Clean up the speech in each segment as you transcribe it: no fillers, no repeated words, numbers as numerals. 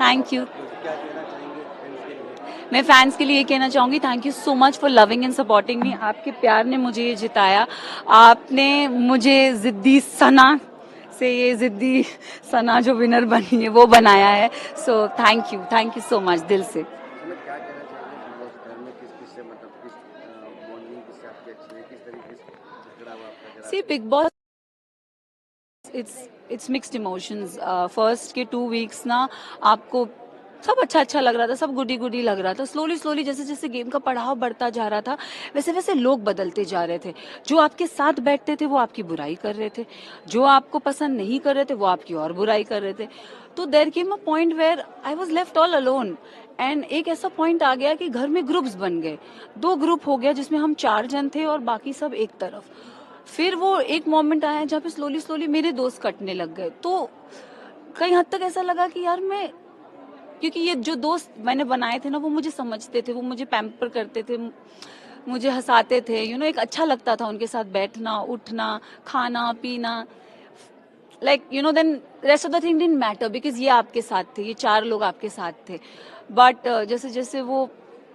Thank you. मैं fans के लिए ये कहना चाहूंगी, thank you so much for loving and supporting me. आपके प्यार ने मुझे ये जिताया। आपने मुझे जिद्दी सना से, ये जिद्दी सना जो विनर बनी है वो बनाया है। So thank you so much दिल से। See Bigg Boss, it's mixed emotions. First के 2 वीक्स ना आपको सब अच्छा लग रहा था, सब गुडी गुडी लग रहा था। स्लोली जैसे जैसे गेम का पड़ाव बढ़ता जा रहा था, वैसे वैसे लोग बदलते जा रहे थे। जो आपके साथ बैठते थे वो आपकी बुराई कर रहे थे, जो आपको पसंद नहीं कर रहे थे वो आपकी और बुराई कर रहे थे। तो there came a point where I was left all alone. And एक ऐसा पॉइंट आ गया कि घर में ग्रुप्स बन गए, 2 ग्रुप हो गया जिसमें हम 4 जन थे और बाकी सब एक तरफ। फिर वो एक मोमेंट आया जहाँ पे स्लोली मेरे दोस्त कटने लग गए। तो कई हद तक ऐसा लगा कि यार मैं, क्योंकि ये जो दोस्त मैंने बनाए थे ना वो मुझे समझते थे, वो मुझे पैम्पर करते थे, मुझे हंसाते थे, एक अच्छा लगता था उनके साथ बैठना उठना खाना पीना। Then rest of the thing didn't matter because ये आपके साथ थे, ये 4 लोग आपके साथ थे। बट जैसे जैसे वो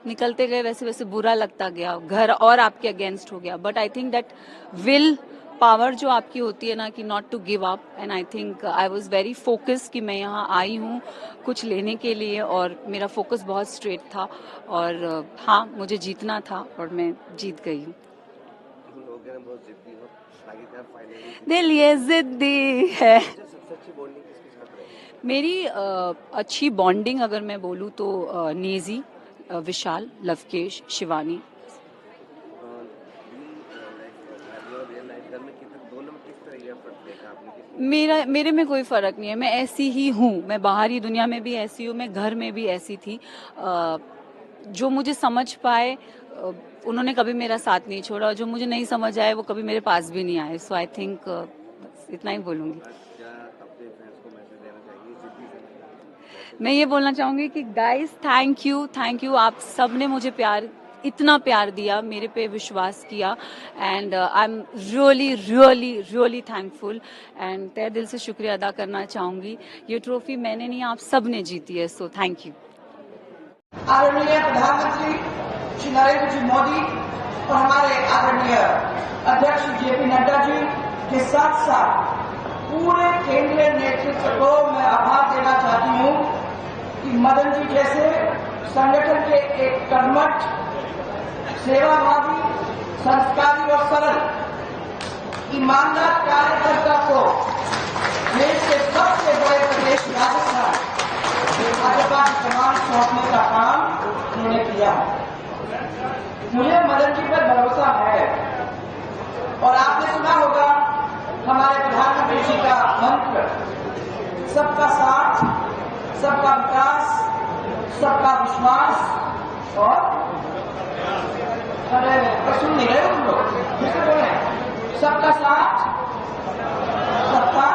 निकलते गए वैसे वैसे बुरा लगता गया, घर और आपके अगेंस्ट हो गया। But I think that will power जो आपकी होती है ना, कि not to give up. And I think I was very focused कि मैं यहाँ आई हूँ कुछ लेने के लिए, और मेरा फोकस बहुत स्ट्रेट था। और हाँ, मुझे जीतना था और मैं जीत गई हूँ। दिल ये जिद्दी है। मेरी अच्छी बॉन्डिंग अगर मैं बोलूँ तो नेजी, विशाल, लवकेश, शिवानी। मेरे में कोई फर्क नहीं है, मैं ऐसी ही हूँ। मैं बाहरी दुनिया में भी ऐसी हूँ, मैं घर में भी ऐसी थी। जो मुझे समझ पाए उन्होंने कभी मेरा साथ नहीं छोड़ा, और जो मुझे नहीं समझ आए वो कभी मेरे पास भी नहीं आए। सो आई थिंक इतना ही बोलूंगी। मैं ये बोलना चाहूंगी कि गाइस थैंक यू। आप सब ने मुझे इतना प्यार दिया, मेरे पे विश्वास किया। And I am really thankful. And तहे दिल से शुक्रिया अदा करना चाहूंगी। ये ट्रॉफी मैंने नहीं, आप सब ने जीती है। So thank you. आदरणीय प्रधानमंत्री श्री नरेंद्र जी मोदी और हमारे आदरणीय अध्यक्ष जेपी नड्डा जी के साथ साथ पूरे केंद्रीय नेतृत्व को मैं आभार देना चाहती हूँ कि मदन जी जैसे संगठन के एक कर्मठ, सेवाभावी, संस्कारी और सरल ईमानदार कार्यकर्ता को देश के सबसे बड़े प्रदेश राजस्थान भाजपा की कमान सौंपने का काम उन्होंने किया। मुझे मदन जी पर भरोसा है। और आपने सुना होगा हमारे प्रधानमंत्री जी का मंत्र, सबका साथ, सबका विकास, सबका विश्वास। और अरे सुन नहीं रहे तुम लोग, किससे बोल रहे हैं? सबका साथ, सबका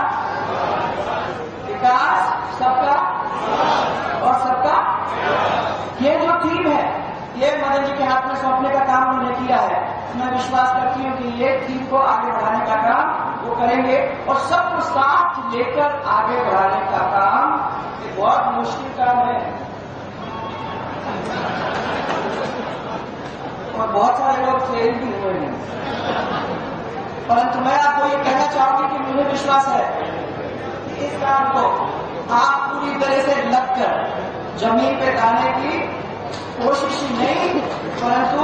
विकास, सबका और सबका। ये जो थीम है ये मदन जी के हाथ में सौंपने का काम उन्होंने किया है। मैं विश्वास करती हूँ कि ये थीम को आगे बढ़ाने का काम वो करेंगे, और सबको साथ लेकर आगे बढ़ाने का काम ये बहुत मुश्किल काम है। और बहुत सारे लोग फेल भी हुए हैं, परंतु मैं आपको ये कहना चाहूंगी कि मुझे विश्वास है कि इस काम को आप पूरी तरह से लगकर जमीन पे लाने की कोशिश ही नहीं, परंतु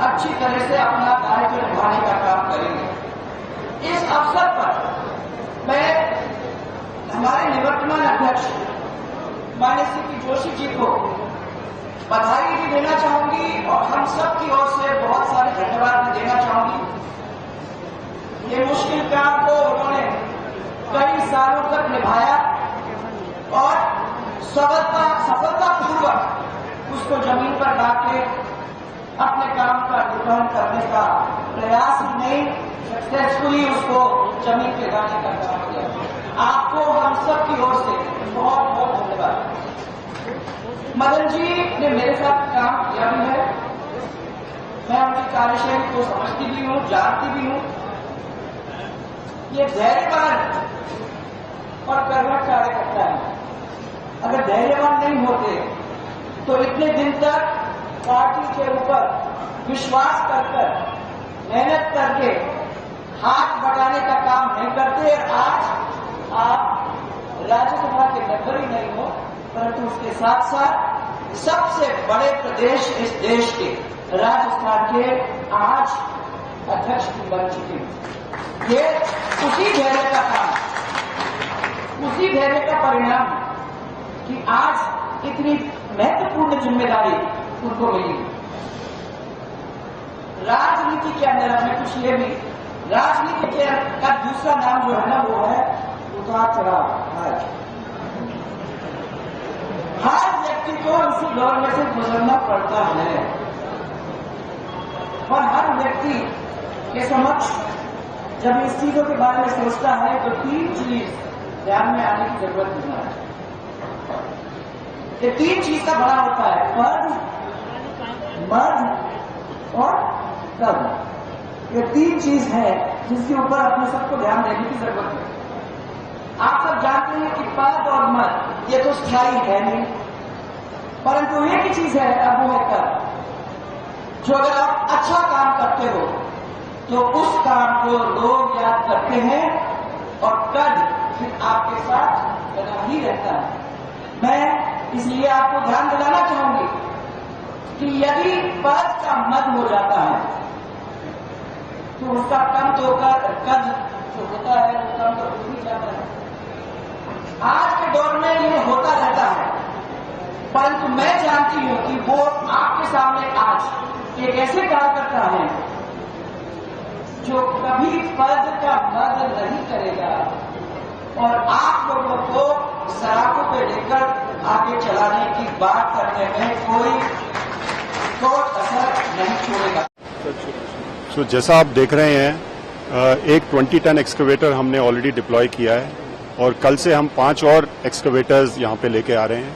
अच्छी तरह से अपना दायित्व निभाने का काम करेंगे। इस अवसर पर मैं हमारे निवर्तमान अध्यक्ष माननीय श्री जोशी जी को बधाई भी देना चाहूंगी और हम सब की ओर से बहुत सारे धन्यवाद भी देना चाहूंगी। ये मुश्किल काम को उन्होंने कई सालों तक निभाया और सफलतापूर्वक उसको जमीन पर लाके अपने काम का निर्वहन करने का प्रयास ही नहीं, सक्सेसफुली उसको जमीन पे लाने का काम किया। आपको हम सब की ओर से बहुत बहुत धन्यवाद। मदन जी ने मेरे साथ काम किया भी है, मैं उनकी कार्यशैली को समझती भी हूँ, जानती भी हूँ। ये धैर्यवान और कर्मठ कार्यकर्ता है। अगर धैर्यवान नहीं होते तो इतने दिन तक पार्टी के ऊपर विश्वास कर मेहनत करके हाथ बढ़ाने का काम नहीं करते। और आज आप राज्यसभा के मेंबर ही नहीं हो, परंतु उसके साथ साथ सबसे बड़े प्रदेश इस देश के राजस्थान के आज अध्यक्ष भी बन चुके हैं। ये उसी धैर्य का काम, उसी धैर्य का परिणाम कि आज इतनी महत्वपूर्ण जिम्मेदारी उनको मिली। राजनीति के अंदर हमें कुछ ये भी, राजनीति के का दूसरा नाम जो है ना वो है उतार चढ़ाव। हर व्यक्ति को इसी दौर में से गुजरना पड़ता है और हर व्यक्ति के समक्ष जब इस चीजों के बारे में सोचता है तो 3 चीज ध्यान में आने की जरूरत नहीं है। ये 3 चीज का बड़ा होता है, पद, मद और कर्म। ये 3 चीज है जिसके ऊपर अपने सबको ध्यान देने की जरूरत है। आप सब जानते हैं कि पद और मद ये तो स्थायी है नहीं, परंतु एक ही चीज है, अब वो है कर्म। जो अगर आप अच्छा काम करते हो तो उस काम को लोग याद करते हैं और कद फिर आपके साथ बना ही रहता है। मैं इसलिए आपको ध्यान दिलाना चाहूंगी कि यदि पद का मद हो जाता है तो उसका कम तो कद जो होता है वो कम तो हो ही जाता है। आज के दौर में ये होता रहता है, परंतु मैं जानती हूं कि वो आपके सामने आज एक ऐसे कार्यकर्ता है जो कभी पद का मद नहीं करेगा और आप लोगों को सराहों पे लेकर आगे चलाने की बात करने में कोई असर नहीं छोड़ेगा। तो जैसा आप देख रहे हैं, एक 20 टन एक्सकवेटर हमने ऑलरेडी डिप्लॉय किया है और कल से हम 5 और एक्सकवेटर्स यहाँ पे लेके आ रहे हैं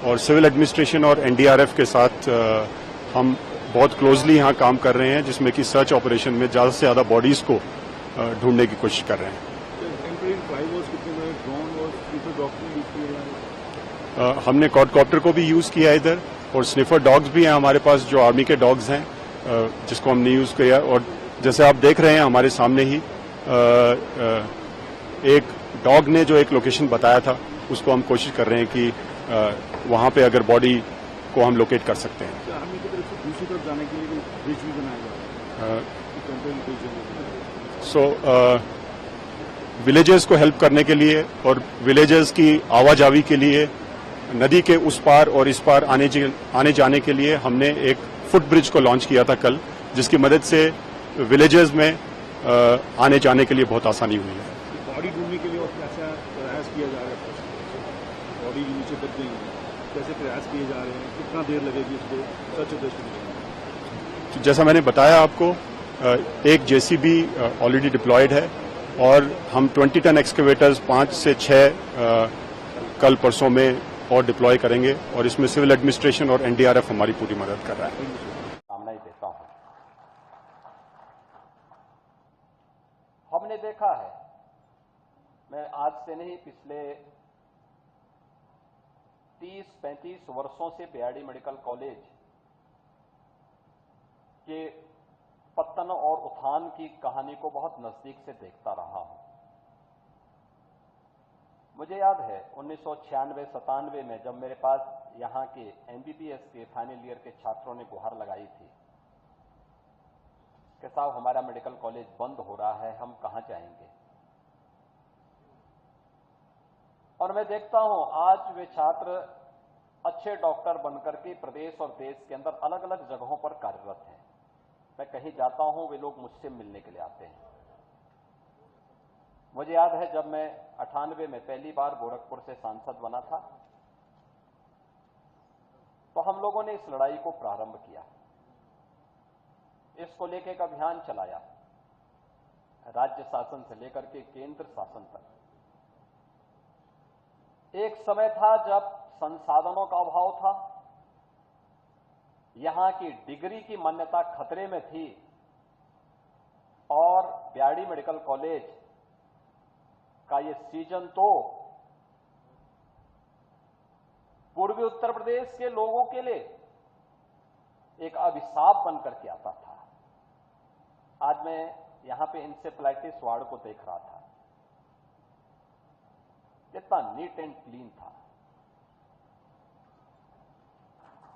और सिविल एडमिनिस्ट्रेशन और एनडीआरएफ के साथ हम बहुत क्लोजली यहाँ काम कर रहे हैं, जिसमें कि सर्च ऑपरेशन में ज़्यादा से ज़्यादा बॉडीज को ढूंढने की कोशिश कर रहे हैं। हमने क्वाडकॉप्टर को भी यूज़ किया इधर और स्निफर डॉग्स भी हैं हमारे पास, जो आर्मी के डॉग्स हैं, जिसको हमने यूज़ किया। और जैसे आप देख रहे हैं हमारे सामने ही एक डॉग ने जो एक लोकेशन बताया था उसको हम कोशिश कर रहे हैं कि वहाँ पे अगर बॉडी को हम लोकेट कर सकते हैं। आर्मी की तरफ से दूसरी तरफ जाने के लिए ब्रिज भी बनाया सो विलेजेस को हेल्प करने के लिए और विलेजेस की आवाजावी के लिए नदी के उस पार और इस पार आने जाने के लिए हमने एक फुट ब्रिज को लॉन्च किया था कल, जिसकी मदद से विलेजेस में आने जाने के लिए बहुत आसानी हुई है। बॉडी ढूंढने के लिए और कैसा प्रयास किया जा रहा है? बॉडी नीचे दब गई है, कैसे प्रयास किए जा रहे हैं, कितना देर लगेगी इसको सर्च ऑपरेशन? तो जैसा मैंने बताया आपको, एक जेसीबी ऑलरेडी डिप्लॉयड है और हम 20 टन एक्सकेवेटर्स 5 से 6 कल परसों में और डिप्लॉय करेंगे और इसमें सिविल एडमिनिस्ट्रेशन और एनडीआरएफ हमारी पूरी मदद कर रहा है। सामना ही देता हूं। हमने देखा है, मैं आज से नहीं पिछले 30-35 वर्षों से बीआरडी मेडिकल कॉलेज के पतन और उत्थान की कहानी को बहुत नजदीक से देखता रहा हूं। मुझे याद है 1996-97 में जब मेरे पास यहां के एमबीबीएस के फाइनल ईयर के छात्रों ने गुहार लगाई थी कि साहब हमारा मेडिकल कॉलेज बंद हो रहा है, हम कहां जाएंगे। और मैं देखता हूं आज वे छात्र अच्छे डॉक्टर बनकर के प्रदेश और देश के अंदर अलग अलग जगहों पर कार्यरत हैं। मैं कहीं जाता हूं, वे लोग मुझसे मिलने के लिए आते हैं। मुझे याद है जब मैं 98 में पहली बार गोरखपुर से सांसद बना था तो हम लोगों ने इस लड़ाई को प्रारंभ किया, इसको लेकर एक अभियान चलाया, राज्य शासन से लेकर के केंद्र शासन तक। एक समय था जब संसाधनों का अभाव था, यहां की डिग्री की मान्यता खतरे में थी और बीआरडी मेडिकल कॉलेज का ये सीजन तो पूर्वी उत्तर प्रदेश के लोगों के लिए एक अभिशाप बनकर के आता था। आज मैं यहां पे इंसेफ्लाइटिस वार्ड को देख रहा था, कितना नीट एंड क्लीन था।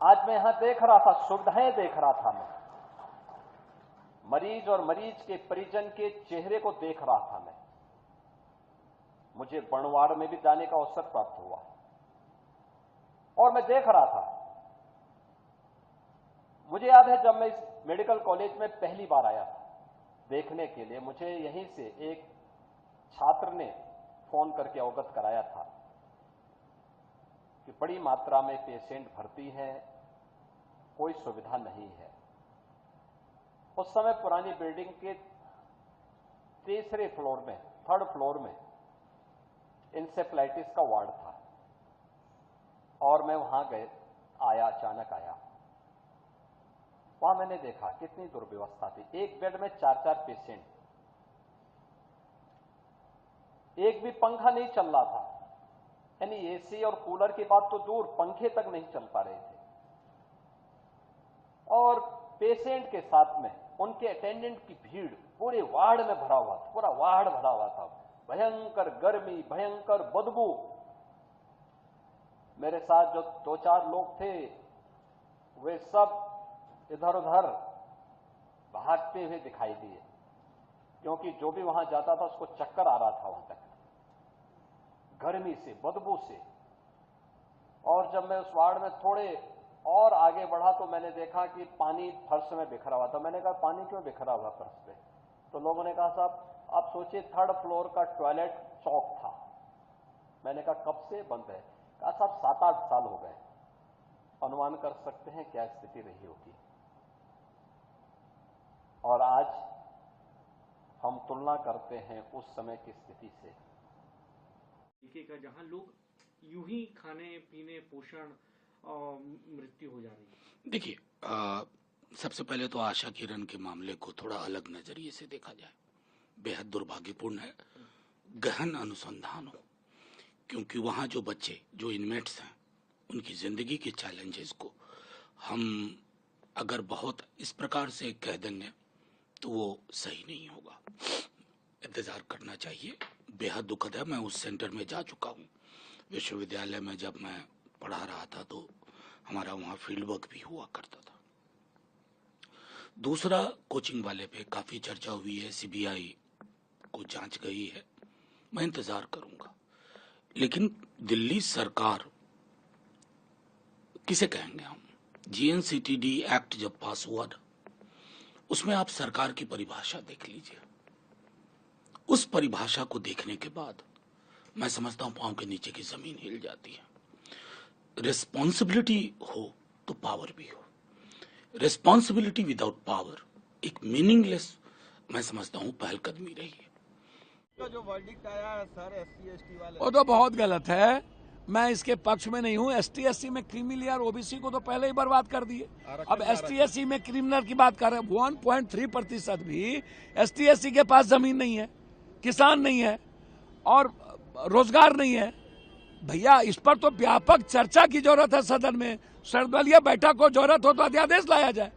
आज मैं यहां देख रहा था, सुविधाएं देख रहा था, मैं मरीज और मरीज के परिजन के चेहरे को देख रहा था। मुझे बणवाड़ में भी जाने का अवसर प्राप्त हुआ और मैं देख रहा था। मुझे याद है जब मैं इस मेडिकल कॉलेज में पहली बार आया था देखने के लिए, मुझे यहीं से एक छात्र ने फोन करके अवगत कराया था कि बड़ी मात्रा में पेशेंट भर्ती हैं, कोई सुविधा नहीं है। उस समय पुरानी बिल्डिंग के तीसरे फ्लोर में, थर्ड फ्लोर में इंसेफ्लाइटिस का वार्ड था और मैं वहां अचानक आया। वहां मैंने देखा कितनी दुर्व्यवस्था थी। एक बेड में 4-4 पेशेंट, एक भी पंखा नहीं चल रहा था, यानी एसी और कूलर की बात तो दूर, पंखे तक नहीं चल पा रहे थे। और पेशेंट के साथ में उनके अटेंडेंट की भीड़ पूरे वार्ड में भरा हुआ था, पूरा वार्ड भरा हुआ था। भयंकर गर्मी, भयंकर बदबू। मेरे साथ जो 2-4 लोग थे वे सब इधर उधर भागते हुए दिखाई दिए, क्योंकि जो भी वहां जाता था उसको चक्कर आ रहा था वहां तक, गर्मी से, बदबू से। और जब मैं उस वार्ड में थोड़े और आगे बढ़ा तो मैंने देखा कि पानी फर्श में बिखरा हुआ था। मैंने कहा पानी क्यों बिखरा हुआ फर्श पे? तो लोगों ने कहा साहब आप सोचिए, 3rd फ्लोर का टॉयलेट चौक था। मैंने कहा कब से बंद है? कहा साहब 7-8 साल हो गए। अनुमान कर सकते हैं क्या स्थिति रही होगी। और आज हम तुलना करते हैं उस समय की स्थिति से। का जहां लोग यूं ही खाने पीने पोषण और मृत्यु हो जा रही है। देखिए, सबसे पहले तो आशा किरण के मामले को थोड़ा अलग नजरिए से देखा जाए। बेहद दुर्भाग्यपूर्ण है, गहन अनुसंधान हो, क्योंकि वहाँ जो बच्चे, जो इनमेट्स हैं, उनकी जिंदगी के चैलेंजेस को हम अगर बहुत इस प्रकार से कह देंगे तो वो सही नहीं होगा। इंतजार करना चाहिए। बेहद दुखद है। मैं उस सेंटर में जा चुका हूँ। विश्वविद्यालय में जब मैं पढ़ा रहा था तो हमारा वहाँ फील्ड वर्क भी हुआ करता था। दूसरा, कोचिंग वाले पे काफी चर्चा हुई है, सीबीआई को जांच गई है, मैं इंतजार करूंगा। लेकिन दिल्ली सरकार किसे कहेंगे हम? GNCTD एक्ट जब पास हुआ ना, उसमें आप सरकार की परिभाषा देख लीजिए। उस परिभाषा को देखने के बाद मैं समझता हूं पांव के नीचे की जमीन हिल जाती है। रिस्पॉन्सिबिलिटी हो तो पावर भी हो। रिस्पॉन्सिबिलिटी विदाउट पावर एक मीनिंगलेस, मैं समझता हूं, पहलकदमी रही है। जो वर्डिक्ट आया है सर SC/ST वाले, वो तो बहुत गलत है। मैं इसके पक्ष में नहीं हूँ। ST/SC में क्रिमिनल और OBC को तो पहले ही बर्बाद कर दिए। अब ST/SC में क्रिमिनल की बात कर रहे हैं। 1.3% भी ST/SC के पास जमीन नहीं है, किसान नहीं है और रोजगार नहीं है। भैया इस पर तो व्यापक चर्चा की जरूरत है। सदन में सर्वदलीय बैठक को जरूरत हो तो अध्यादेश लाया जाए।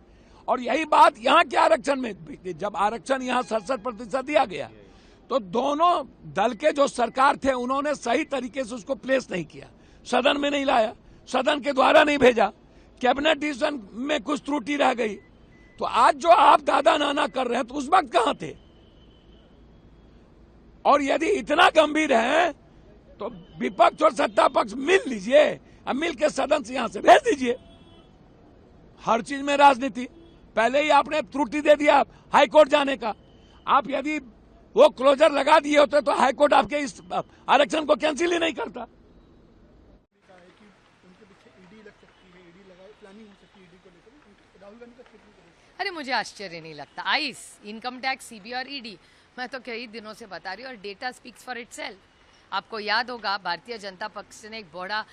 और यही बात यहाँ के आरक्षण में, जब आरक्षण यहाँ 67% दिया गया तो दोनों दल के जो सरकार थे उन्होंने सही तरीके से उसको प्लेस नहीं किया, सदन में नहीं लाया, सदन के द्वारा नहीं भेजा, कैबिनेट डिसीजन में कुछ त्रुटि रह गई। तो आज जो आप दादा नाना कर रहे हैं तो उस वक्त कहां थे? और यदि इतना गंभीर है तो विपक्ष और सत्ता पक्ष मिल लीजिए, अब मिल के सदन से यहां से भेज दीजिए। हर चीज में राजनीति। पहले ही आपने त्रुटि दे दिया हाईकोर्ट जाने का। आप यदि वो क्लोजर लगा दिए होते तो हाईकोर्ट आपके इस आरक्षण को कैंसिल ही नहीं करता। अरे मुझे आश्चर्य नहीं लगता। आईस, इनकम टैक्स, CBI और ED, मैं तो कई दिनों से बता रही हूँ, और डेटा स्पीक्स फॉर इटसेल्फ। आपको याद होगा भारतीय जनता पक्ष ने एक बड़ा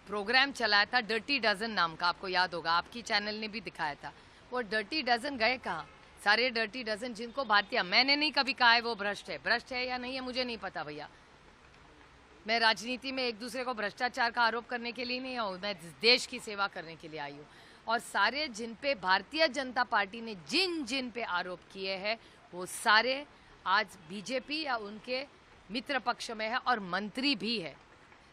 प्रोग्राम चलाया था, डर्टी डजन नाम का, आपको याद होगा, आपकी चैनल ने भी दिखाया था। वो डर्टी डजन गए कहाँ? सारे डर्टी डजन जिनको भारतीय, मैंने नहीं कभी कहा है वो भ्रष्ट है या नहीं है, मुझे नहीं पता भैया, मैं राजनीति में एक दूसरे को भ्रष्टाचार का आरोप करने के लिए नहीं आऊँ, मैं देश की सेवा करने के लिए आई हूँ। और सारे जिन पे भारतीय जनता पार्टी ने जिन पे आरोप किए हैं वो सारे आज बीजेपी या उनके मित्र पक्ष में है और मंत्री भी है।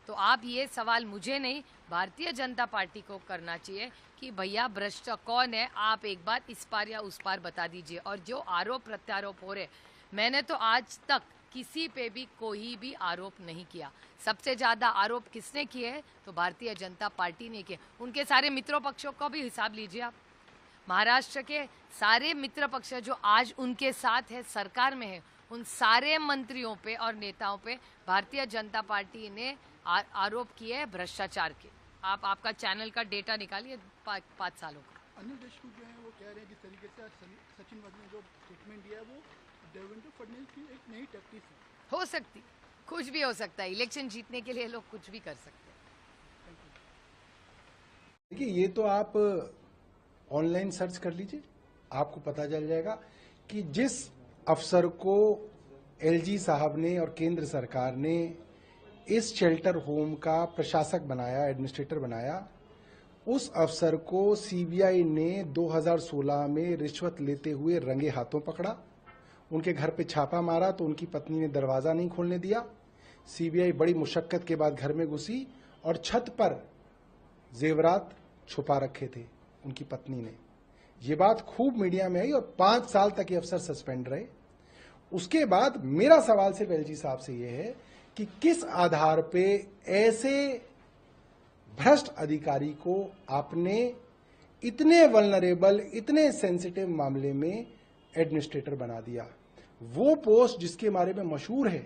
तो आप ये सवाल मुझे नहीं भारतीय जनता पार्टी को करना चाहिए कि भैया भ्रष्ट कौन है, आप एक बार इस पार या उस पार बता दीजिए। और जो आरोप प्रत्यारोप हो रहे, मैंने तो आज तक किसी पे भी कोई भी आरोप नहीं किया। सबसे ज्यादा आरोप किसने किए हैं तो भारतीय जनता पार्टी ने किए। उनके सारे मित्रों पक्षों का भी हिसाब लीजिए आप। महाराष्ट्र के सारे मित्र पक्ष जो आज उनके साथ है, सरकार में है, उन सारे मंत्रियों पे और नेताओं पे भारतीय जनता पार्टी ने आरोप किए हैं भ्रष्टाचार के। आप आपका चैनल का डेटा निकालिए 5 सालों का। अनिल देशमुख जो है वो कह रहे हैं कि तरीके से सचिन वाघ ने जो स्टेटमेंट दिया है वो देवेंद्र फडणवीस की एक नई टैक्टिक है। हो सकती, कुछ भी हो सकता है। इलेक्शन जीतने के लिए लोग कुछ भी कर सकते हैं। देखिए, ये तो आप ऑनलाइन सर्च कर लीजिए, आपको पता चल जाएगा कि जिस अफसर को एलजी साहब ने और केंद्र सरकार ने इस शेल्टर होम का प्रशासक बनाया, एडमिनिस्ट्रेटर बनाया, उस अफसर को सीबीआई ने 2016 में रिश्वत लेते हुए रंगे हाथों पकड़ा। उनके घर पे छापा मारा तो उनकी पत्नी ने दरवाजा नहीं खोलने दिया। सीबीआई बड़ी मुशक्कत के बाद घर में घुसी और छत पर जेवरात छुपा रखे थे उनकी पत्नी ने। ये बात खूब मीडिया में आई और 5 साल तक ये अफसर सस्पेंड रहे। उसके बाद मेरा सवाल सिर्फ एलजी साहब से ये है कि किस आधार पे ऐसे भ्रष्ट अधिकारी को आपने इतने वल्नरेबल, इतने सेंसिटिव मामले में एडमिनिस्ट्रेटर बना दिया। वो पोस्ट जिसके बारे में मशहूर है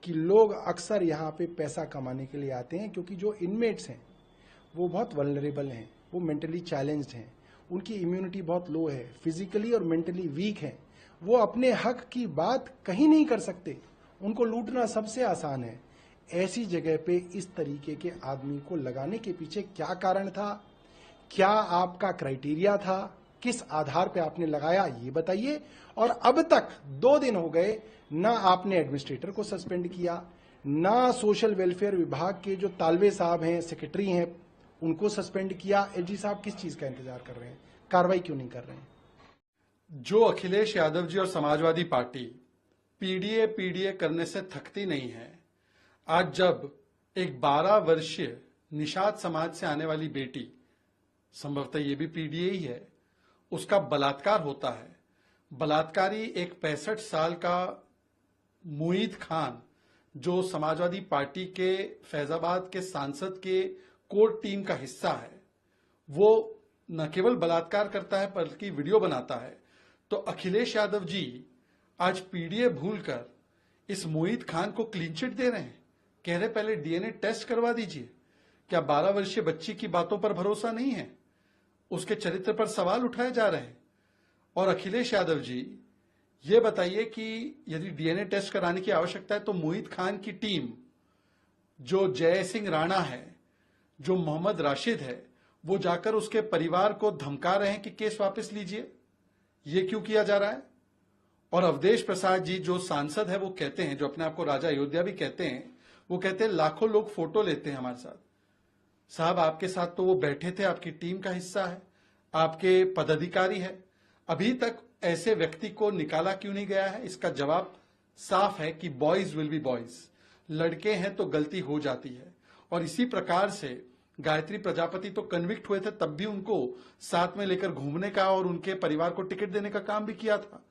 कि लोग अक्सर यहां पे पैसा कमाने के लिए आते हैं, क्योंकि जो इनमेट्स हैं वो बहुत वल्नरेबल हैं, वो मेंटली चैलेंज्ड हैं, उनकी इम्यूनिटी बहुत लो है, फिजिकली और मेंटली वीक हैं, वो अपने हक की बात कहीं नहीं कर सकते, उनको लूटना सबसे आसान है। ऐसी जगह पे इस तरीके के आदमी को लगाने के पीछे क्या कारण था, क्या आपका क्राइटेरिया था, किस आधार पे आपने लगाया, ये बताइए। और अब तक 2 दिन हो गए, ना आपने एडमिनिस्ट्रेटर को सस्पेंड किया, ना सोशल वेलफेयर विभाग के जो तालवे साहब हैं, सेक्रेटरी हैं, उनको सस्पेंड किया। एलजी साहब किस चीज का इंतजार कर रहे हैं, कार्रवाई क्यों नहीं कर रहे हैं? जो अखिलेश यादव जी और समाजवादी पार्टी पीडीए करने से थकती नहीं है, आज जब एक 12 वर्षीय निषाद समाज से आने वाली बेटी, संभवतः ये भी पीडीए ही है, उसका बलात्कार होता है। बलात्कारी एक 65 साल का मुईद खान, जो समाजवादी पार्टी के फैजाबाद के सांसद के कोर टीम का हिस्सा है, वो न केवल बलात्कार करता है बल्कि वीडियो बनाता है। तो अखिलेश यादव जी आज पीडीए भूलकर इस मुईद खान को क्लीन चिट दे रहे हैं, कह रहे पहले डीएनए टेस्ट करवा दीजिए। क्या 12 वर्षीय बच्ची की बातों पर भरोसा नहीं है? उसके चरित्र पर सवाल उठाए जा रहे हैं। और अखिलेश यादव जी, ये बताइए कि यदि डीएनए टेस्ट कराने की आवश्यकता है तो मुईद खान की टीम, जो जय सिंह राणा है, जो मोहम्मद राशिद है, वो जाकर उसके परिवार को धमका रहे हैं कि केस वापस लीजिए। ये क्यों किया जा रहा है? और अवधेश प्रसाद जी जो सांसद है, वो कहते हैं, जो अपने आप को राजा अयोध्या भी कहते हैं, वो कहते हैं लाखों लोग फोटो लेते हैं हमारे साथ। साहब, आपके साथ तो वो बैठे थे, आपकी टीम का हिस्सा है, आपके पदाधिकारी है। अभी तक ऐसे व्यक्ति को निकाला क्यों नहीं गया है? इसका जवाब साफ है कि बॉयज विल बी बॉयज। लड़के हैं तो गलती हो जाती है। और इसी प्रकार से गायत्री प्रजापति तो कन्विक्ट हुए थे, तब भी उनको साथ में लेकर घूमने का और उनके परिवार को टिकट देने का काम भी किया था।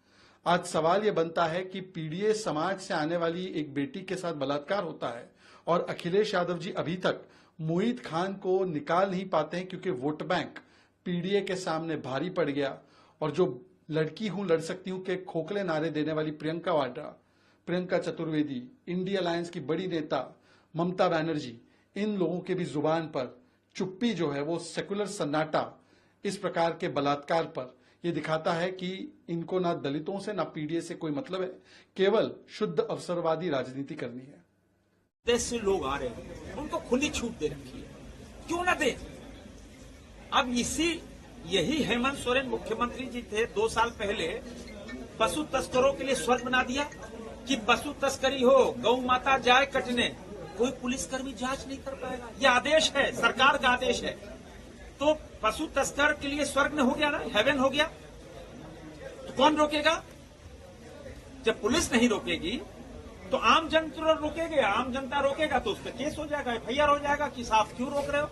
आज सवाल यह बनता है कि पीडीए समाज से आने वाली एक बेटी के साथ बलात्कार होता है और अखिलेश यादव जी अभी तक मुईद खान को निकाल नहीं पाते हैं, क्योंकि वोट बैंक पीडीए के सामने भारी पड़ गया। और जो लड़की हूं लड़ सकती हूं के खोखले नारे देने वाली प्रियंका वाड्रा, प्रियंका चतुर्वेदी, इंडिया अलायंस की बड़ी नेता ममता बनर्जी, इन लोगों के भी जुबान पर चुप्पी जो है वो सेकुलर सन्नाटा इस प्रकार के बलात्कार पर ये दिखाता है कि इनको ना दलितों से ना पीडीए से कोई मतलब है, केवल शुद्ध अवसरवादी राजनीति करनी है। देश से लोग आ रहे हैं, उनको खुली छूट दे रखी है, क्यों ना दे? अब यही हेमंत सोरेन मुख्यमंत्री जी थे 2 साल पहले, पशु तस्करों के लिए स्वर्ग बना दिया कि पशु तस्करी हो, गौ माता जाए कटने, कोई पुलिसकर्मी जांच नहीं कर पाएगा। ये आदेश है, सरकार का आदेश है। तो पशु तस्कर के लिए स्वर्ग में हो गया ना, हेवन हो गया। तो कौन रोकेगा? जब पुलिस नहीं रोकेगी तो आम जनता रोकेगा। आम जनता रोकेगा तो उस पर केस हो जाएगा, एफआईआर हो जाएगा कि साहब क्यों रोक रहे हो।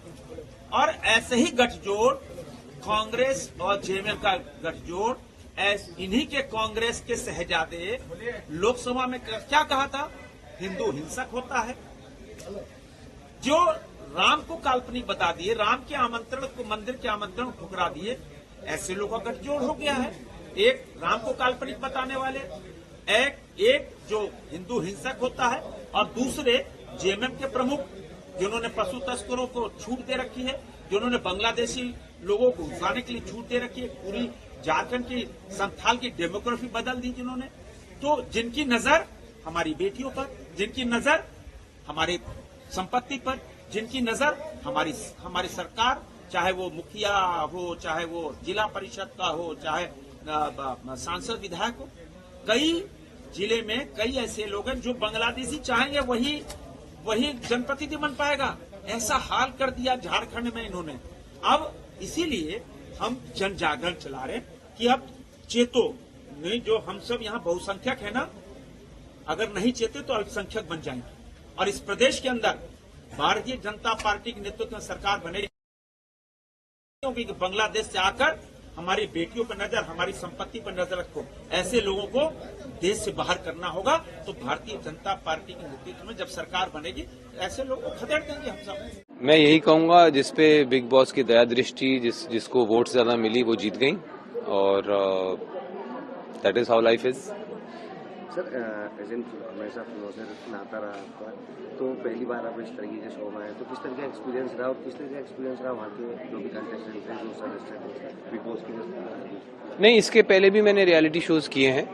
और ऐसे ही गठजोड़, कांग्रेस और जेएमएम का गठजोड़, इन्हीं के कांग्रेस के शहजादे लोकसभा में क्या कहा था? हिंदू हिंसक होता है। जो राम को काल्पनिक बता दिए, राम के आमंत्रण को, मंदिर के आमंत्रण को ठुकरा दिए, ऐसे लोगों का गठजोड़ हो गया है। एक राम को काल्पनिक बताने वाले, एक जो हिंदू हिंसक होता है, और दूसरे जेएमएम के प्रमुख जिन्होंने पशु तस्करों को छूट दे रखी है, जिन्होंने बांग्लादेशी लोगों को घुसाने के लिए छूट दे रखी है, पूरी झारखंड की संथाल की डेमोग्राफी बदल दी जिन्होंने। तो जिनकी नजर हमारी बेटियों पर, जिनकी नजर हमारी संपत्ति पर, जिनकी नजर हमारी सरकार, चाहे वो मुखिया हो, चाहे वो जिला परिषद का हो, चाहे सांसद विधायक हो, कई जिले में कई ऐसे लोग हैं जो बांग्लादेशी चाहेंगे वही जनप्रतिनिधि बन पाएगा। ऐसा हाल कर दिया झारखंड में इन्होंने। अब इसीलिए हम जन जागरण चला रहे कि अब चेतो नहीं, जो हम सब यहाँ बहुसंख्यक है ना, अगर नहीं चेते तो अल्पसंख्यक बन जाएंगे। और इस प्रदेश के अंदर भारतीय जनता पार्टी के नेतृत्व में सरकार बनेगी, क्योंकि बांग्लादेश से आकर हमारी बेटियों पर नजर, हमारी संपत्ति पर नजर रखो, ऐसे लोगों को देश से बाहर करना होगा। तो भारतीय जनता पार्टी के नेतृत्व में जब सरकार बनेगी, ऐसे लोगों को खदेड़ देंगे हम सब। मैं यही कहूंगा, जिसपे बिग बॉस की दया दृष्टि, जिसको वोट ज्यादा मिली वो जीत गई, और that is how life is. Sir, agent हमेशा फ्लोजर आता रहा आपका, तो पहली बार आप इस तरीके के शो में आए, तो किस तरह का एक्सपीरियंस रहा, और किस तरह का एक्सपीरियंस रहा वहाँ के जो भी कंटेस्टेंट थे, जो सदस्य बिग बॉस की? नहीं, इसके पहले भी मैंने रियलिटी शोज किए हैं।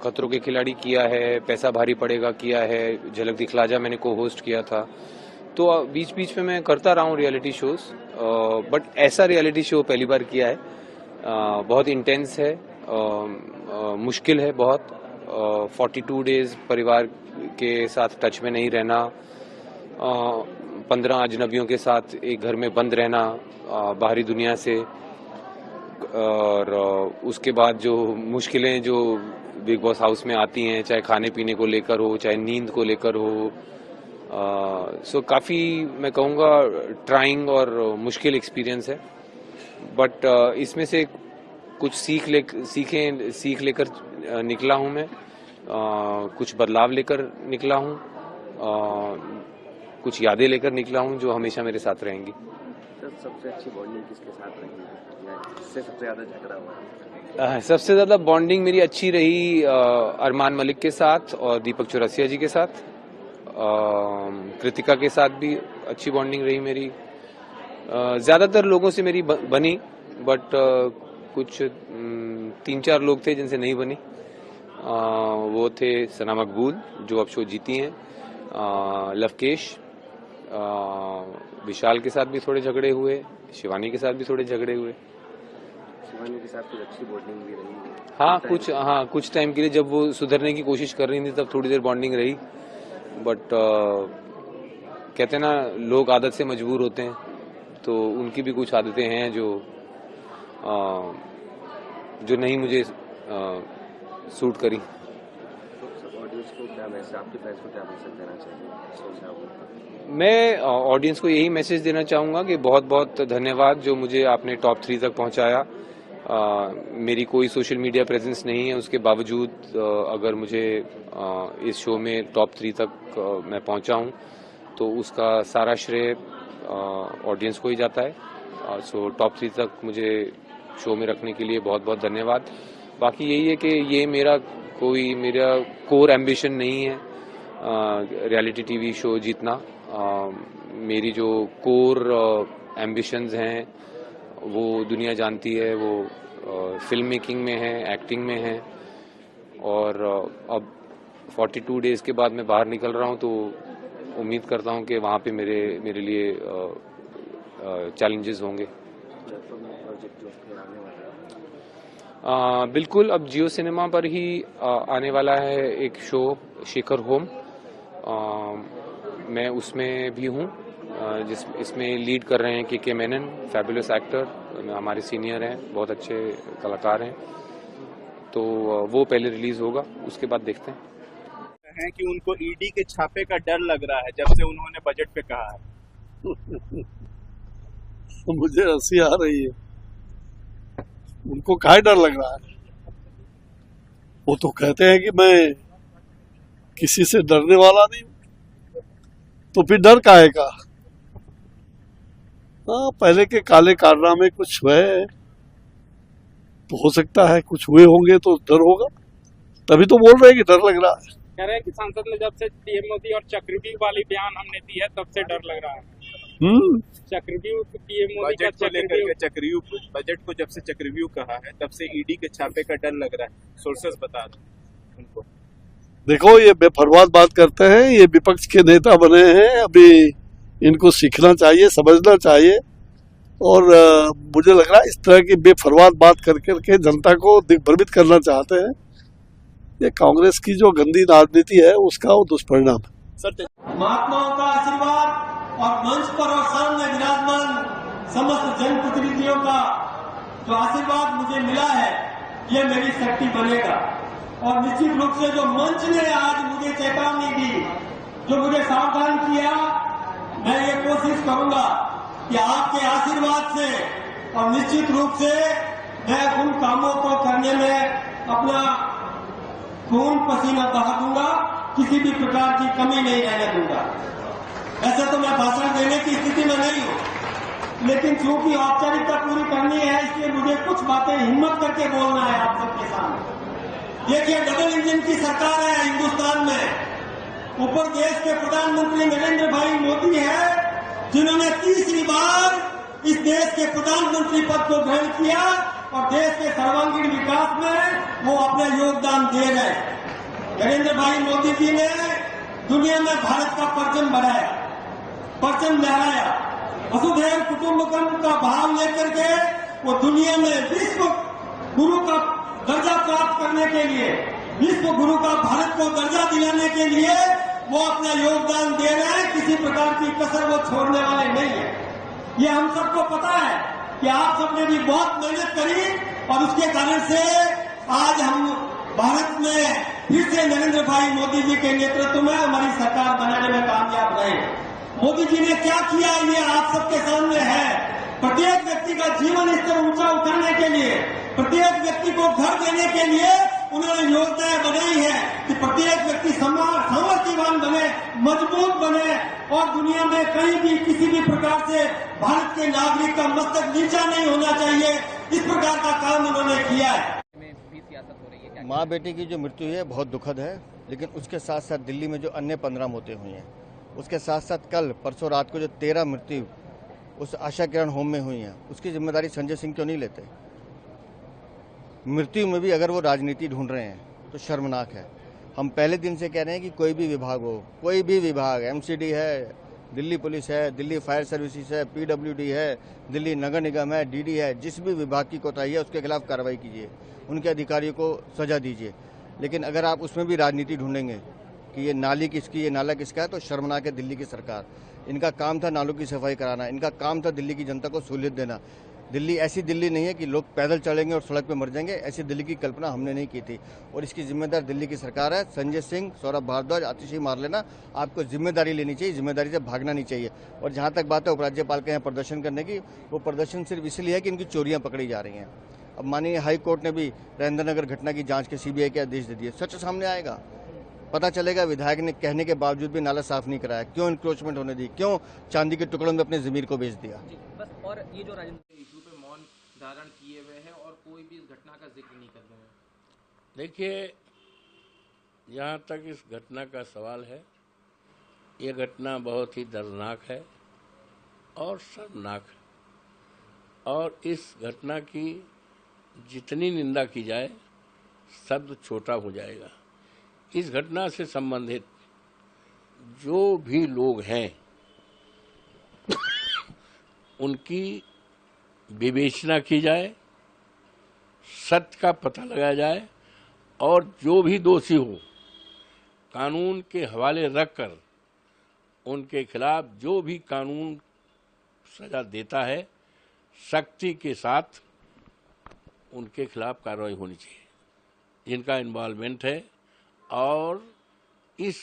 खतरों के खिलाड़ी किया है, पैसा भारी पड़ेगा किया है, झलक दिखलाजा मैंने को होस्ट किया था। तो बीच बीच में मैं करता रहा हूँ रियलिटी शोज, बट ऐसा रियलिटी शो पहली बार किया है। बहुत इंटेंस है, मुश्किल है बहुत। 42 डेज परिवार के साथ टच में नहीं रहना, 15 अजनबियों के साथ एक घर में बंद रहना बाहरी दुनिया से, और उसके बाद जो मुश्किलें जो बिग बॉस हाउस में आती हैं, चाहे खाने पीने को लेकर हो, चाहे नींद को लेकर हो, सो काफ़ी मैं कहूँगा ट्राइंग और मुश्किल एक्सपीरियंस है। बट इसमें से कुछ सीख लेकर निकला हूँ मैं, कुछ बदलाव लेकर निकला हूँ, कुछ यादें लेकर निकला हूँ जो हमेशा मेरे साथ रहेंगी। सबसे अच्छी बॉन्डिंग किसके साथ रही, इससे सबसे ज्यादा झगड़ा हुआ? सबसे ज्यादा बॉन्डिंग मेरी अच्छी रही अरमान मलिक के साथ और दीपक चौरसिया जी के साथ। कृतिका के साथ भी अच्छी बॉन्डिंग रही मेरी। ज्यादातर लोगों से मेरी बनी, बट कुछ 3-4 लोग थे जिनसे नहीं बनी। वो थे सना मकबूल जो अब शो जीती हैं, लवकेश, विशाल के साथ भी थोड़े झगड़े हुए, शिवानी के साथ भी थोड़े झगड़े हुए। शिवानी के साथ कुछ अच्छी बॉन्डिंग भी रही? हाँ, कुछ टाइम के लिए जब वो सुधरने की कोशिश कर रही थी तब थोड़ी देर बॉन्डिंग रही। बट कहते हैं ना, लोग आदत से मजबूर होते हैं, तो उनकी भी कुछ आदतें हैं जो नहीं मुझे सूट करी। ऑडियंस को क्या मैसेज, आपके फैंस को क्या मैसेज देना चाहिए? मैं ऑडियंस को यही मैसेज देना चाहूँगा कि बहुत बहुत धन्यवाद जो मुझे आपने टॉप 3 तक पहुँचाया। मेरी कोई सोशल मीडिया प्रेजेंस नहीं है, उसके बावजूद अगर मुझे इस शो में टॉप 3 तक मैं पहुँचा हूँ तो उसका सारा श्रेय ऑडियंस को ही जाता है। सो टॉप 3 तक मुझे शो में रखने के लिए बहुत बहुत धन्यवाद। बाकी यही है कि ये मेरा कोर एम्बिशन नहीं है रियलिटी टीवी शो जीतना। मेरी जो कोर एम्बिशंस हैं वो दुनिया जानती है, वो फिल्म मेकिंग में है, एक्टिंग में है, और अब 42 डेज के बाद मैं बाहर निकल रहा हूँ तो उम्मीद करता हूँ कि वहाँ पे मेरे लिए चैलेंजेस होंगे। बिल्कुल, अब जियो सिनेमा पर ही आने वाला है एक शो शेखर होम, मैं उसमें भी हूँ, इसमें लीड कर रहे हैं के मेनन, फैबुलस एक्टर, हमारे सीनियर हैं, बहुत अच्छे कलाकार हैं। तो वो पहले रिलीज होगा, उसके बाद देखते हैं। कि उनको ईडी के छापे का डर लग रहा है जब से उन्होंने बजट पे कहा है। मुझे हंसी आ रही है। उनको काहे डर लग रहा है? वो तो कहते हैं कि मैं किसी से डरने वाला नहीं, तो फिर डर काहे का? हाँ, पहले के काले कारनामे कुछ हुए तो हो सकता है कुछ हुए होंगे तो डर होगा, तभी तो बोल रहे हैं कि डर लग रहा है। कह रहे हैं कि संसद में जब से पीएम मोदी और चक्रव्यूह वाली बयान हमने दी है तब से डर लग रहा है। चक्रव्यूह, पीएम मोदी का चक्रव्यूह, बजट को जब से चक्रव्यूह कहा है तब से ईडी के छापे का डर लग रहा है, सोर्सेस बता रहे उनको। देखो, ये बेफरवाद बात करते हैं, ये विपक्ष के नेता बने हैं, अभी इनको सीखना चाहिए, समझना चाहिए। और मुझे लग रहा है इस तरह की बेफरवाद बात करके जनता को दिग्भ्रमित करना चाहते हैं। ये कांग्रेस की जो गंदी राजनीति है उसका वो दुष्परिणाम है। महात्माओं का आशीर्वाद और मंच पर और सामने विराजमान समस्त जनप्रतिनिधियों का जो आशीर्वाद मुझे मिला है, ये मेरी शक्ति बनेगा। और निश्चित रूप से जो मंच ने आज मुझे चेतावनी दी, जो मुझे सावधान किया, मैं ये कोशिश करूंगा कि आपके आशीर्वाद से और निश्चित रूप से मैं उन कामों को करने में अपना खून पसीना बहा दूंगा, किसी भी प्रकार की कमी नहीं रहने दूंगा। ऐसे तो मैं भाषण देने की स्थिति में नहीं हूं, लेकिन चूंकि औपचारिकता पूरी करनी है, इसलिए मुझे कुछ बातें हिम्मत करके बोलना है आप सबके सामने। देखिए, डबल इंजन की सरकार है हिंदुस्तान में। ऊपर देश के प्रधानमंत्री नरेंद्र भाई मोदी है, जिन्होंने तीसरी बार इस देश के प्रधानमंत्री पद को ग्रहण किया और देश के सर्वांगीण विकास में वो अपना योगदान दे रहे हैं। नरेंद्र भाई मोदी जी ने दुनिया में भारत का परचम बढ़ाया, परचम लहराया, वसुधैव कुटुंबकम का भाव लेकर के वो दुनिया में विश्व गुरु का दर्जा प्राप्त करने के लिए, विश्व गुरु का भारत को दर्जा दिलाने के लिए वो अपना योगदान दे रहे हैं। किसी प्रकार की कसर वो छोड़ने वाले नहीं है। ये हम सबको पता है कि आप सबने भी बहुत मेहनत करी और उसके कारण से आज हम भारत में फिर से नरेंद्र भाई मोदी जी के नेतृत्व में हमारी सरकार बनाने में कामयाब रहे। मोदी जी ने क्या किया, ये आप सबके सामने है। प्रत्येक व्यक्ति का जीवन स्तर ऊंचा उठाने के लिए, प्रत्येक व्यक्ति को घर देने के लिए उन्होंने योजनाएं बनाई है कि प्रत्येक व्यक्ति सामर्थ्यवान बने, मजबूत बने और दुनिया में कहीं भी किसी भी प्रकार से भारत के नागरिक का मस्तक नीचा नहीं होना चाहिए। इस प्रकार का काम उन्होंने किया है। माँ बेटी की जो मृत्यु है बहुत दुखद है, लेकिन उसके साथ साथ दिल्ली में जो अन्य 15 मौतें हुई हैं, उसके साथ साथ कल परसों रात को जो 13 मृत्यु उस आशा किरण होम में हुई हैं, उसकी जिम्मेदारी संजय सिंह क्यों नहीं लेते? मृत्यु में भी अगर वो राजनीति ढूंढ रहे हैं तो शर्मनाक है। हम पहले दिन से कह रहे हैं कि कोई भी विभाग हो, कोई भी विभाग, एमसीडी है, दिल्ली पुलिस है, दिल्ली फायर सर्विसेज है, पीडब्ल्यूडी है, दिल्ली नगर निगम है, डीडी है, जिस भी विभाग की कोताही है उसके खिलाफ कार्रवाई कीजिए, उनके अधिकारियों को सजा दीजिए। लेकिन अगर आप उसमें भी राजनीति ढूंढेंगे कि ये नाली किसकी, ये नाला किसका है, तो शर्मनाक है दिल्ली की सरकार। इनका काम था नालों की सफाई कराना, इनका काम था दिल्ली की जनता को सहूलियत देना। दिल्ली ऐसी दिल्ली नहीं है कि लोग पैदल चलेंगे और सड़क पे मर जाएंगे, ऐसी दिल्ली की कल्पना हमने नहीं की थी और इसकी जिम्मेदार दिल्ली की सरकार है। संजय सिंह, सौरभ भारद्वाज, आतिशी मार लेना, आपको जिम्मेदारी लेनी चाहिए, जिम्मेदारी से भागना नहीं चाहिए। और जहाँ तक बात है उपराज्यपाल के यहाँ प्रदर्शन करने की, वो प्रदर्शन सिर्फ इसलिए है कि इनकी चोरियां पकड़ी जा रही हैं। अब माननीय हाई कोर्ट ने भी नरेंद्र नगर घटना की जांच के सीबीआई के आदेश दे दिए, सच सामने आएगा, पता चलेगा विधायक ने कहने के बावजूद भी नाला साफ नहीं कराया, क्यों इंक्रोचमेंट होने दी, क्यों चांदी के टुकड़ों में अपने जमीर को बेच दिया। बस, और ये जो राजनीतिक इशू पे मौन धारण किए हुए हैं और कोई भी इस घटना का जिक्र नहीं कर रहे हैं। देखिए, जहाँ तक इस घटना का सवाल है, ये घटना बहुत ही दर्दनाक है और शर्मनाक है और इस घटना की जितनी निंदा की जाए शब्द छोटा हो जाएगा। इस घटना से संबंधित जो भी लोग हैं उनकी विवेचना की जाए, सत्य का पता लगाया जाए और जो भी दोषी हो कानून के हवाले रखकर उनके खिलाफ जो भी कानून सजा देता है सख्ती के साथ उनके खिलाफ कार्रवाई होनी चाहिए जिनका इन्वॉल्वमेंट है। और इस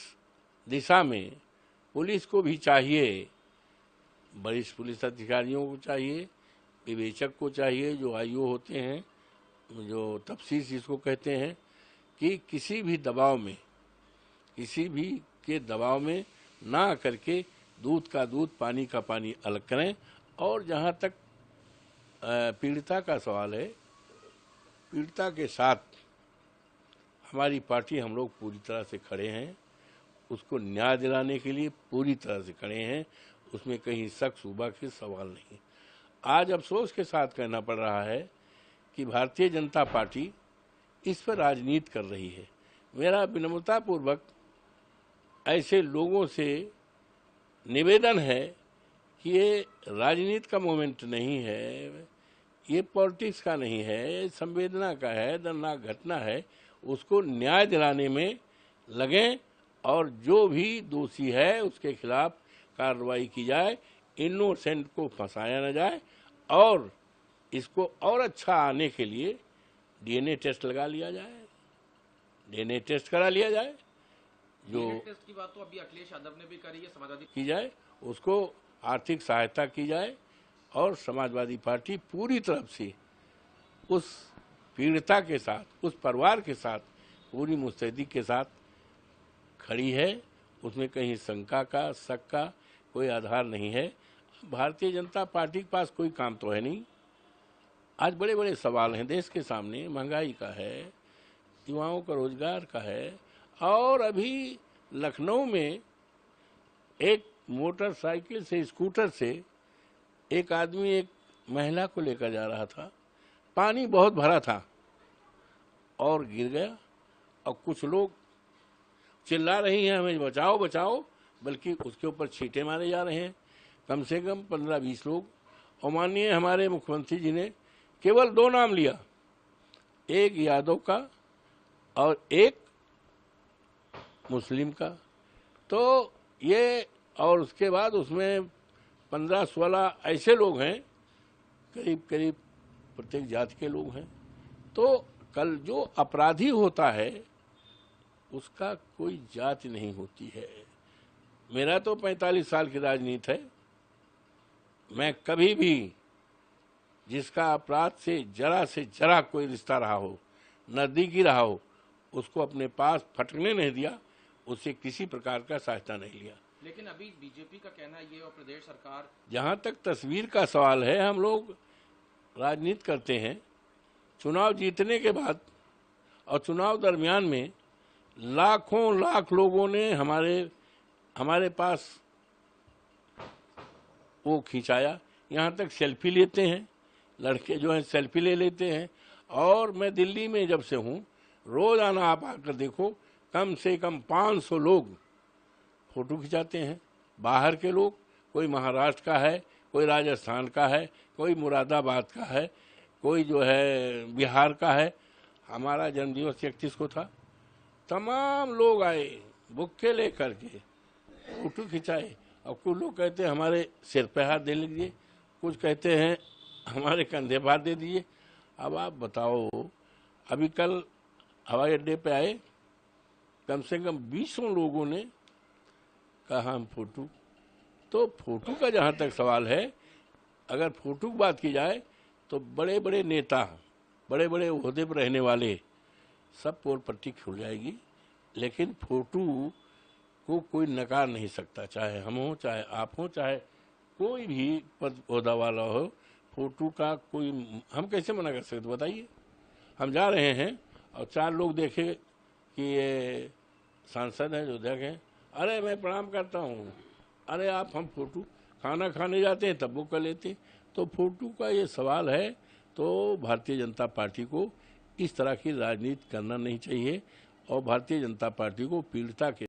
दिशा में पुलिस को भी चाहिए, वरिष्ठ पुलिस अधिकारियों को चाहिए, विवेचक को चाहिए, जो आईओ होते हैं, जो तफ्सीस जिसको कहते हैं, कि किसी भी दबाव में, किसी भी के दबाव में ना करके दूध का दूध पानी का पानी अलग करें। और जहाँ तक पीड़िता का सवाल है, पीड़िता के साथ हमारी पार्टी, हम लोग पूरी तरह से खड़े हैं, उसको न्याय दिलाने के लिए पूरी तरह से खड़े हैं, उसमें कहीं शक शुबा के सवाल नहीं। आज अफसोस के साथ कहना पड़ रहा है कि भारतीय जनता पार्टी इस पर राजनीति कर रही है। मेरा विनम्रतापूर्वक ऐसे लोगों से निवेदन है कि ये राजनीति का मोमेंट नहीं है, ये पॉलिटिक्स का नहीं है, ये संवेदना का है, दर्दनाक घटना है, उसको न्याय दिलाने में लगें और जो भी दोषी है उसके खिलाफ कार्रवाई की जाए, इनोसेंट को फंसाया न जाए। और इसको और अच्छा आने के लिए डीएनए टेस्ट लगा लिया जाए, डीएनए टेस्ट करा लिया जाए, जो टेस्ट की बात तो अभी अखिलेश यादव ने भी करी है, समाजवादी की जाए, उसको आर्थिक सहायता की जाए। और समाजवादी पार्टी पूरी तरफ से उस पीड़िता के साथ, उस परिवार के साथ पूरी मुस्तैदी के साथ खड़ी है, उसमें कहीं शंका का, शक का कोई आधार नहीं है। भारतीय जनता पार्टी के पास कोई काम तो है नहीं। आज बड़े बड़े सवाल हैं देश के सामने, महंगाई का है, युवाओं का रोजगार का है। और अभी लखनऊ में एक मोटरसाइकिल से, स्कूटर से एक आदमी एक महिला को लेकर जा रहा था, पानी बहुत भरा था और गिर गया। और कुछ लोग चिल्ला रही हैं हमें बचाओ बचाओ, बल्कि उसके ऊपर छींटे मारे जा रहे हैं, कम से कम 15-20 लोग। और माननीय हमारे मुख्यमंत्री जी ने केवल 2 नाम लिया, एक यादव का और एक मुस्लिम का। तो ये, और उसके बाद उसमें 15-16 ऐसे लोग हैं, करीब करीब प्रत्येक जाति के लोग हैं। तो कल जो अपराधी होता है उसका कोई जाति नहीं होती है। मेरा तो 45 साल की राजनीति है, मैं कभी भी जिसका अपराध से जरा कोई रिश्ता रहा हो, नजदीकी रहा हो, उसको अपने पास फटकने नहीं दिया, उससे किसी प्रकार का सहायता नहीं लिया। लेकिन अभी बीजेपी का कहना है ये और प्रदेश सरकार, जहाँ तक तस्वीर का सवाल है, हम लोग राजनीति करते हैं, चुनाव जीतने के बाद और चुनाव दरमियान में लाखों लाख लोगों ने हमारे पास वो खिंचाया, यहाँ तक सेल्फी लेते हैं, लड़के जो हैं सेल्फी ले लेते हैं। और मैं दिल्ली में जब से हूँ, रोजाना आप आकर देखो, कम से कम 500 लोग फोटो खिंचाते हैं। बाहर के लोग, कोई महाराष्ट्र का है, कोई राजस्थान का है, कोई मुरादाबाद का है, कोई जो है बिहार का है। हमारा जन्मदिवस 31 को था, तमाम लोग आए बुक्के लेकर के, फोटो खिंचाए। और कुछ लोग कहते हैं हमारे सिर पे हाथ दे लीजिए, कुछ कहते हैं हमारे कंधे पर हाथ दे दीजिए। अब आप बताओ, अभी कल हवाई अड्डे पे आए, कम से कम 20 लोगों ने कहा हम फोटो। तो फोटो का जहाँ तक सवाल है, अगर फोटो की बात की जाए तो बड़े बड़े नेता, बड़े बड़े ओहदे पर रहने वाले सब पोल पट्टी खुल जाएगी, लेकिन फोटो को कोई नकार नहीं सकता, चाहे हम हो, चाहे आप हो, चाहे कोई भी पद ओहदा वाला हो। फोटो का कोई, हम कैसे मना कर सकते बताइए। हम जा रहे हैं और 4 लोग देखे कि ये सांसद हैं जो देखें, अरे मैं प्रणाम करता हूँ, अरे आप, हम फोटो खाना खाने जाते हैं तब वो कर लेते हैं। तो फोटो का ये सवाल है, तो भारतीय जनता पार्टी को इस तरह की राजनीति करना नहीं चाहिए और भारतीय जनता पार्टी को पीड़िता के